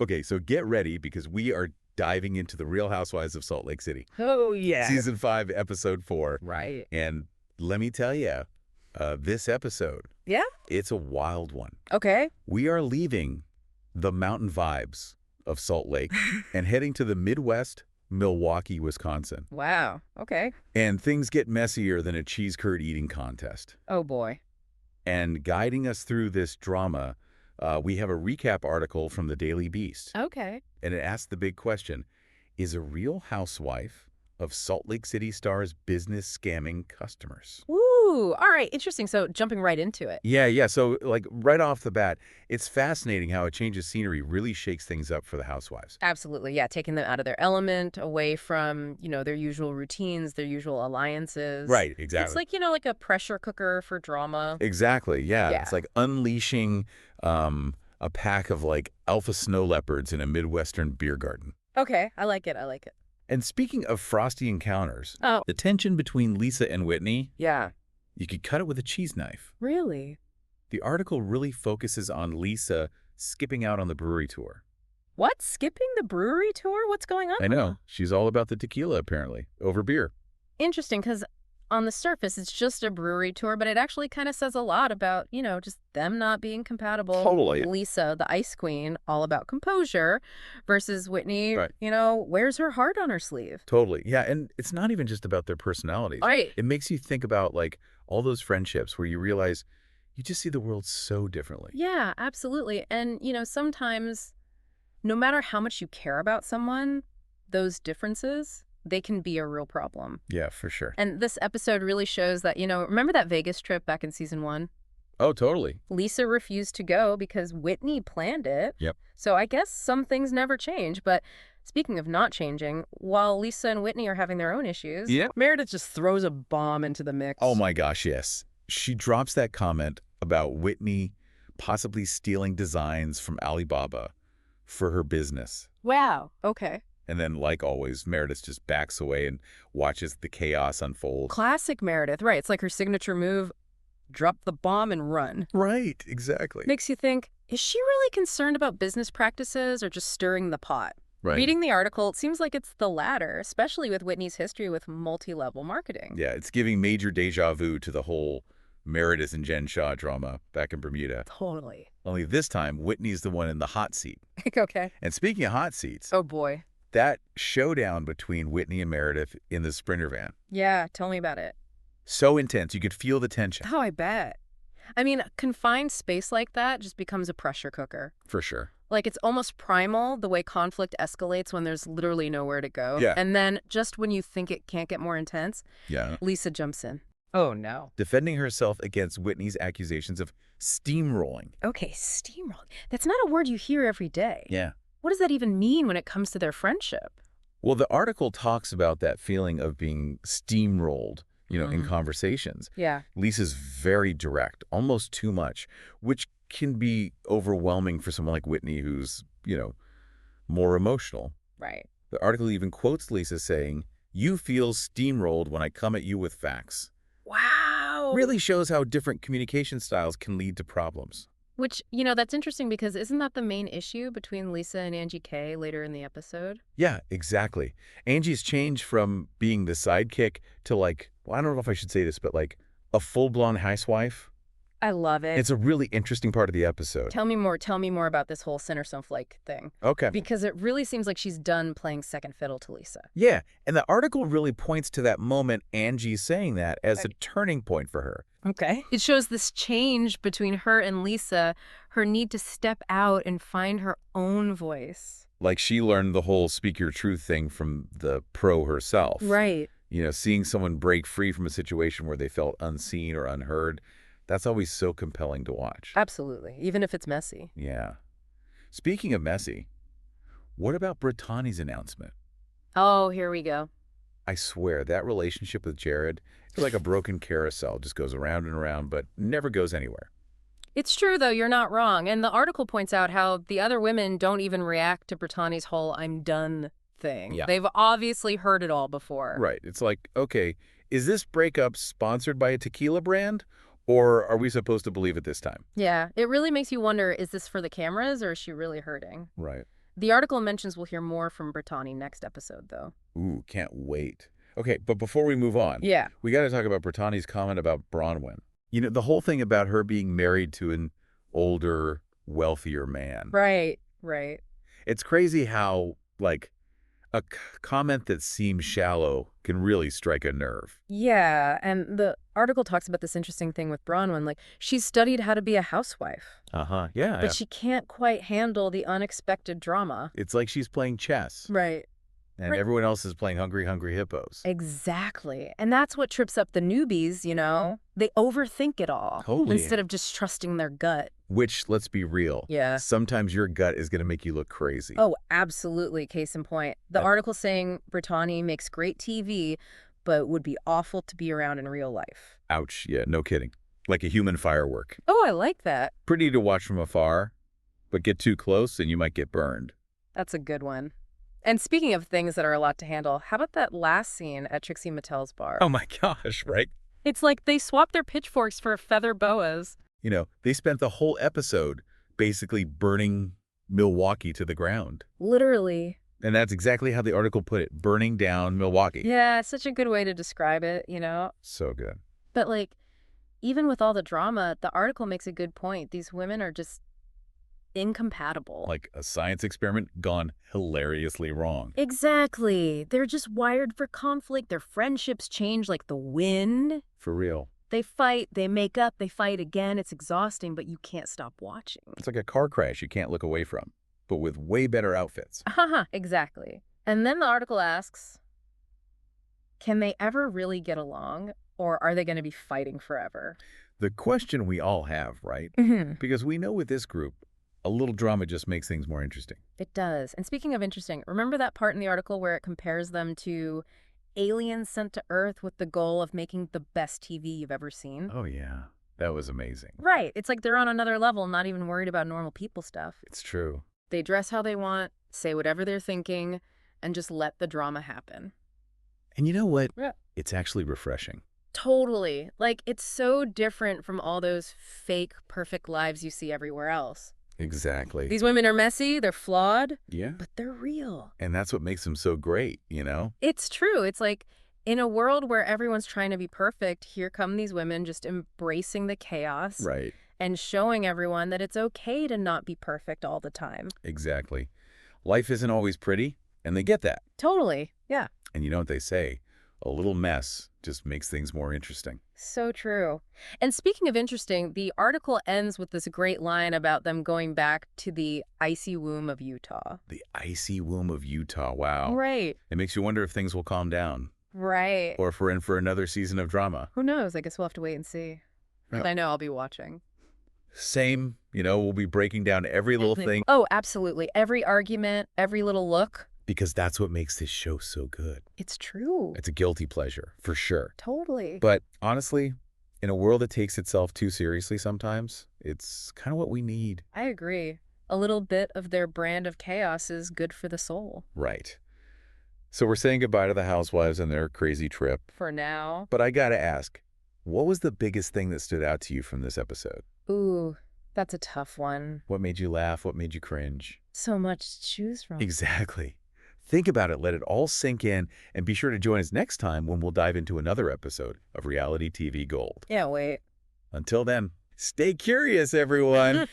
Okay, so get ready because we are diving into the Real Housewives of Salt Lake City. Oh, yeah. Season 5, Episode 4. Right. And let me tell you, this episode, Yeah? it's a wild one. Okay. We are leaving the mountain vibes of Salt Lake and heading to the Midwest, Milwaukee, Wisconsin. Wow. Okay. And things get messier than a cheese curd eating contest. Oh, boy. And guiding us through this drama, we have a recap article from the Daily Beast. Okay. And it asks the big question, is a real housewife of Salt Lake City stars business scamming customers? Woo. All right. Interesting. So jumping right into it. Yeah. So, like, right off the bat, it's fascinating how a change of scenery really shakes things up for the housewives. Absolutely. Yeah. Taking them out of their element, away from, their usual routines, their usual alliances. Right, exactly. It's like, like a pressure cooker for drama. Exactly, yeah. Yeah. It's like unleashing a pack of, like, alpha snow leopards in a Midwestern beer garden. Okay. I like it. I like it. And speaking of frosty encounters, Oh. the tension between Lisa and Whitney, Yeah. you could cut it with a cheese knife. Really? The article really focuses on Lisa skipping out on the brewery tour. What? Skipping the brewery tour? What's going on? I know. She's all about the tequila, apparently, over beer. Interesting, because on the surface, it's just a brewery tour, but it actually kind of says a lot about, just them not being compatible. Totally. Lisa, the ice queen, all about composure, versus Whitney, Right. wears her heart on her sleeve. Totally. Yeah, and it's not even just about their personalities. Right. It makes you think about, like, all those friendships where you realize you just see the world so differently. Yeah, absolutely. And, sometimes, no matter how much you care about someone, those differences, they can be a real problem. Yeah, for sure. And this episode really shows that, remember that Vegas trip back in season 1? Oh, totally. Lisa refused to go because Whitney planned it. Yep. So I guess some things never change. But speaking of not changing, while Lisa and Whitney are having their own issues, Meredith just throws a bomb into the mix. Oh, my gosh, yes. She drops that comment about Whitney possibly stealing designs from Alibaba for her business. Wow. Okay. And then, like always, Meredith just backs away and watches the chaos unfold. Classic Meredith. Right. It's like her signature move. Drop the bomb and run. Right, exactly. Makes you think, is she really concerned about business practices or just stirring the pot? Right. Reading the article, it seems like it's the latter, especially with Whitney's history with multi-level marketing. Yeah, it's giving major deja vu to the whole Meredith and Jen Shaw drama back in Bermuda. Totally. Only this time, Whitney's the one in the hot seat. Okay. And speaking of hot seats, Oh, boy. that showdown between Whitney and Meredith in the Sprinter van. Yeah, tell me about it. So intense, you could feel the tension. Oh, I bet. I mean, a confined space like that just becomes a pressure cooker. For sure. Like, it's almost primal, the way conflict escalates when there's literally nowhere to go. Yeah. And then, just when you think it can't get more intense, Yeah. Lisa jumps in. Oh, no. Defending herself against Whitney's accusations of steamrolling. Okay, steamroll. That's not a word you hear every day. Yeah. What does that even mean when it comes to their friendship? Well, the article talks about that feeling of being steamrolled, in conversations. Yeah. Lisa's very direct, almost too much, which can be overwhelming for someone like Whitney who's, more emotional. Right. The article even quotes Lisa saying, "You feel steamrolled when I come at you with facts." Wow. Really shows how different communication styles can lead to problems. Which, that's interesting because isn't that the main issue between Lisa and Angie K later in the episode? Yeah, exactly. Angie's changed from being the sidekick to, like, well, I don't know if I should say this, but like a full-blown housewife. I love it. It's a really interesting part of the episode. Tell me more about this whole center snowflake thing. Okay. Because it really seems like she's done playing second fiddle to Lisa. Yeah, and the article really points to that moment Angie's saying that as a turning point for her. Okay. It shows this change between her and Lisa, her need to step out and find her own voice. Like she learned the whole speak your truth thing from the pro herself. Right. Seeing someone break free from a situation where they felt unseen or unheard, that's always so compelling to watch. Absolutely, even if it's messy. Yeah. Speaking of messy, what about Britani's announcement? Oh, here we go. I swear, that relationship with Jared is like a broken carousel. Just goes around and around, but never goes anywhere. It's true, though. You're not wrong. And the article points out how the other women don't even react to Britani's whole I'm done thing. Yeah. They've obviously heard it all before. Right. It's like, okay, is this breakup sponsored by a tequila brand? Or are we supposed to believe it this time? Yeah. It really makes you wonder, is this for the cameras or is she really hurting? Right. The article mentions we'll hear more from Britani next episode, though. Ooh, can't wait. Okay, but before we move on, Yeah. we got to talk about Britani's comment about Bronwyn. You know, the whole thing about her being married to an older, wealthier man. Right, right. It's crazy how, like, a comment that seems shallow can really strike a nerve. Yeah, and the article talks about this interesting thing with Bronwyn. Like, she's studied how to be a housewife, Uh-huh, yeah. but she can't quite handle the unexpected drama. It's like she's playing chess, Right. and Right. everyone else is playing Hungry Hungry Hippos. Exactly. And that's what trips up the newbies, you know? They overthink it all Totally. instead of just trusting their gut. Which, let's be real, Yeah. sometimes your gut is going to make you look crazy. Oh, absolutely. Case in point. The article saying Britani makes great TV, but would be awful to be around in real life. Ouch, yeah, no kidding. Like a human firework. Oh, I like that. Pretty to watch from afar, but get too close and you might get burned. That's a good one. And speaking of things that are a lot to handle, how about that last scene at Trixie Mattel's bar? Oh my gosh, right? It's like they swapped their pitchforks for feather boas. You know, they spent the whole episode basically burning Milwaukee to the ground. Literally. And that's exactly how the article put it, burning down Milwaukee. Yeah, it's such a good way to describe it, you know? So good. But, like, even with all the drama, the article makes a good point. These women are just incompatible. Like a science experiment gone hilariously wrong. Exactly. They're just wired for conflict. Their friendships change like the wind. For real. They fight, they make up, they fight again. It's exhausting, but you can't stop watching. It's like a car crash you can't look away from, but with way better outfits. Haha, exactly. And then the article asks, can they ever really get along, or are they going to be fighting forever? The question we all have, right? Mm-hmm. Because we know with this group, a little drama just makes things more interesting. It does. And speaking of interesting, remember that part in the article where it compares them to aliens sent to Earth with the goal of making the best TV you've ever seen? Oh, yeah. That was amazing. Right. It's like they're on another level, not even worried about normal people stuff. It's true. They dress how they want, say whatever they're thinking, and just let the drama happen. And you know what? Yeah. It's actually refreshing. Totally. Like, it's so different from all those fake, perfect lives you see everywhere else. Exactly. These women are messy, they're flawed, Yeah. but they're real. And that's what makes them so great, you know? It's true. It's like, in a world where everyone's trying to be perfect, here come these women just embracing the chaos. Right. And showing everyone that it's okay to not be perfect all the time. Exactly. Life isn't always pretty, and they get that. Totally. Yeah. And you know what they say? A little mess just makes things more interesting. So true. And speaking of interesting, the article ends with this great line about them going back to the icy womb of Utah. The icy womb of Utah. Wow. Right. It makes you wonder if things will calm down. Right. Or if we're in for another season of drama. Who knows? I guess we'll have to wait and see. Yeah. But I know I'll be watching. Same. You know, we'll be breaking down every little thing. Oh, absolutely. Every argument, every little look. Because that's what makes this show so good. It's true. It's a guilty pleasure, for sure. Totally. But honestly, in a world that takes itself too seriously sometimes, it's kind of what we need. I agree. A little bit of their brand of chaos is good for the soul. Right. So we're saying goodbye to the Housewives and their crazy trip. For now. But I gotta ask, what was the biggest thing that stood out to you from this episode? Ooh, that's a tough one. What made you laugh? What made you cringe? So much to choose from. Exactly. Think about it, let it all sink in, and be sure to join us next time when we'll dive into another episode of Reality TV Gold. Yeah, wait. Until then, stay curious, everyone.